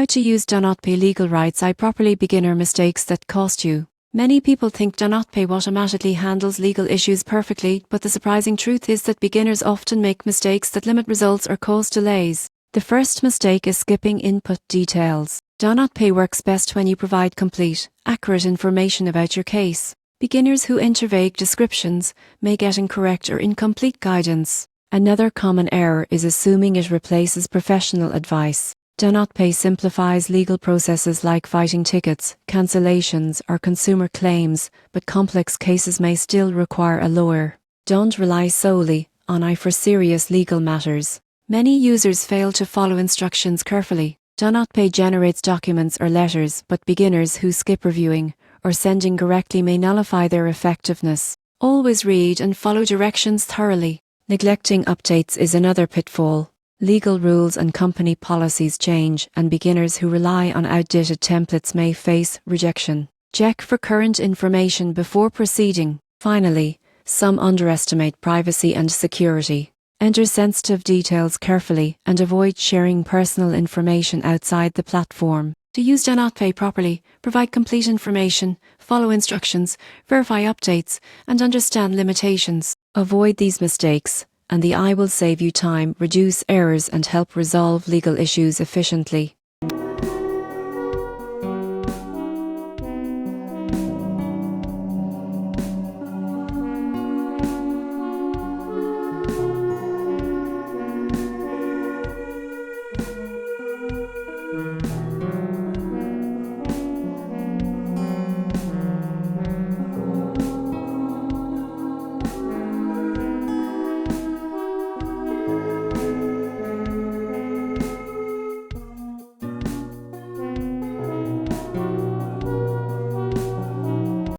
How to use DoNotPay legal rights. Properly. Beginner mistakes that cost you. Many people think DoNotPay automatically handles legal issues perfectly, but the surprising truth is that beginners often make mistakes that limit results or cause delays. The first mistake is skipping input details. DoNotPay works best when you provide complete, accurate information about your case. Beginners who enter vague descriptions may get incorrect or incomplete guidance. Another common error is assuming it replaces professional advice. DoNotPay simplifies legal processes like fighting tickets, cancellations, or consumer claims, but complex cases may still require a lawyer. Don't rely solely on AI for serious legal matters. Many users fail to follow instructions carefully. DoNotPay generates documents or letters, but beginners who skip reviewing or sending correctly may nullify their effectiveness. Always read and follow directions thoroughly. Neglecting updates is another pitfall. Legal rules and company policies change, and beginners who rely on outdated templates may face rejection. Check for current information before proceeding. Finally, some underestimate privacy and security. Enter sensitive details carefully and avoid sharing personal information outside the platform. To use DoNotPay properly, provide complete information, follow instructions, verify updates, and understand limitations. Avoid these mistakes, and the AI will save you time, reduce errors, and help resolve legal issues efficiently.